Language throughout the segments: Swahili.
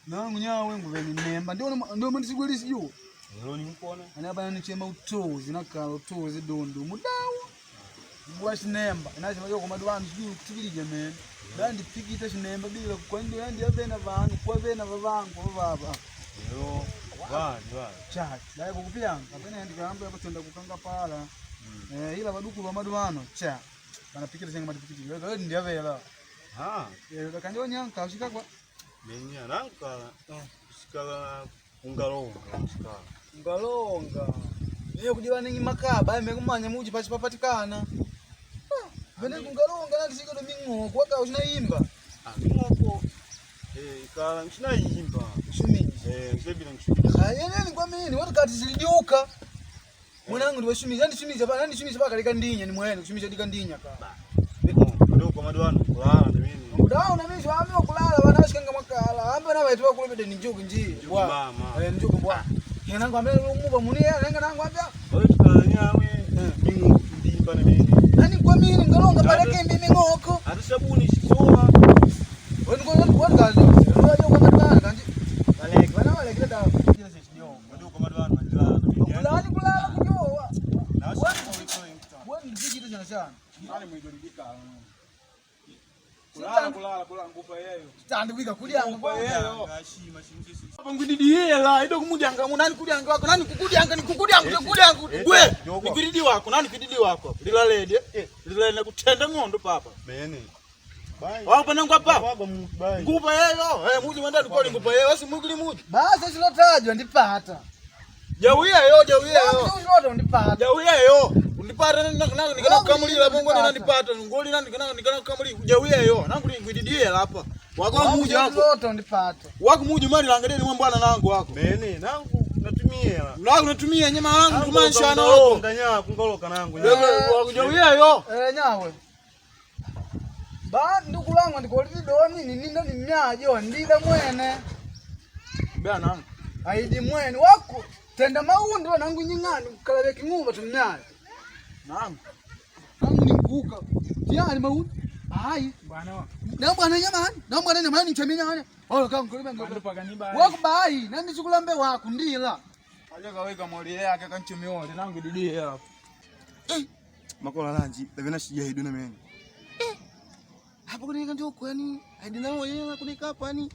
nangu nyawe nguveni nemba ndio mwandisigweli siju leo nimpona ana bana nichema utozi nakala utozi dondo mudawo bwashi nemba inaje majo kwa madwani siju kutibirije men bandi pikita shinemba bila kwa ndio yandi avena vangu kwa vena vavangu baba leo wa chat dai kukupilanga kapena yandi kaamba hapo tenda kukanga pala ila baduku ba madwano cha bana pikita senga matipikiti leo ndio avela kanjo nyanka ushika kwa menya nanka ushikala ungalonga ngalonga niyo kujibana ngi makaba mekumanya muji pasi papatikana bene kungalonga nandi siko domingo kwaka ushinaimba ngoko kala ushinaimba shumi ngibina ngishumi hayene kwa mimi watu kati zilijuka mwanangu ndiwe shumi yani shumi zaba nandi shumi zaba kalika ndinya ni mwene shumi zadi kandinya ka ndio kwa madwano kulala na mimi Udao na mimi swami kulala wanashikanga makala amba na watu wakule bede njuku nji bwa njuku bwa yana ngwambe umuba munia lenga nangu ambia wewe tukanyawe mingu ndimba na mimi nani kwa mimi ngalonga bareke mimi ngoko hata sabuni sisoa wewe kwa kazi ndio kwa madwana kanji wale kile dawa kile sio ndio kwa madwana njala kulala kujoa na wewe ndio kitu sana nani mwigolibika kulala ngupa yeyo tandika kulyanga kwa yeyo ngashima shimsisi hapo ngididiyela ido kumujanga munani kulyanga wako nani kukudyanga nikukudyanga we nikudidi wako nani kididi wako lilalede lilale kutenda ngondo papa bene bye wako panangwa papa baba bye ngupa yeyo muji mwenda dukoli ngupa yeyo asi mugili muji basi silotajwa ndipata jawiyeyo silotajwa ndipata jawiyeyo ndipata nikana kukamulira bongo nina ndipata ngoli nani nikana kukamulira jawiyeyo nangu ngididiyela hapa wako muji wako loto ndipata wako muji mali langadeni mwe bwana nangu wako bene nangu natumia nangu natumia nyama yangu kumanisha nako nganya kungoloka nangu wako jawiyeyo nyawe ba ndugu langu ndikoliti doni nindo ni mnyajo ndida mwene bana aidi mwene wako tenda maundi wanangu nyingani kalabe kinguba tumnyayo naam nangu ninguka tiani maundi ai bwana na bwana nyamani nichemenya ngane ola kama kuliba ngoko paganiba wako bai nandi chikulambe wako ndila aje kaweka moli yake kanchumi wote nangu didie hapo makola lanji davena shijaidu na mimi hapo kunika ndio kwani hadi nao yeye kunika hapa ni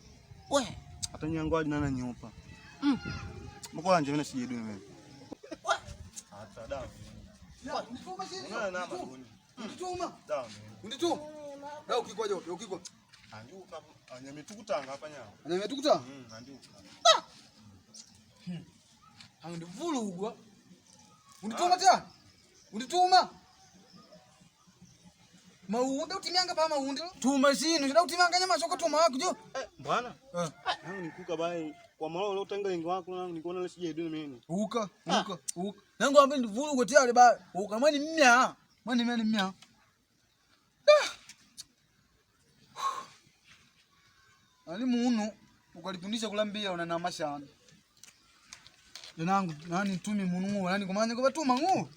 we hata nyango hadi nana nyopa makola lanji davena shijaidu na mimi hata dawa ndituma sisi na magoni ndituma dawa ndituma na ukikwaje ukikwa anduka anyametukutanga hapa nyao anyametukuta anduka andivulugwa undituma tena undituma maundi utimianga pa maundi tuma sino ndio utimanga nyama soko tuma wako jo bwana nangu nikuka bai kwa malolo leo tanga ingo wako nangu nikuona leo sijaidu na mimi uka nangu ambe ndivulugwa tayari ba uka mwani mmya mwani mmya ali muno ukalipundisha kulambia una na mashana nangu nani tumi munu nani kumanya kwa tuma ngu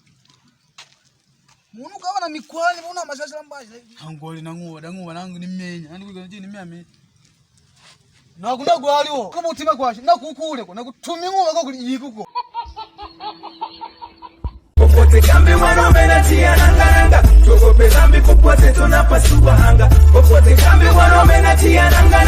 munu kawa na mikwani muna mashasha lambaje angoli nangu dangu nangu nimenya nani kuko nje nimya na kuna gwaliwo kama utima kwashi na kukule ko na kutumi ngu wako kuliko popote kambi wanaume na tia nanga tuko pezambi popote tunapasua anga popote kambi wanaume na tia nanga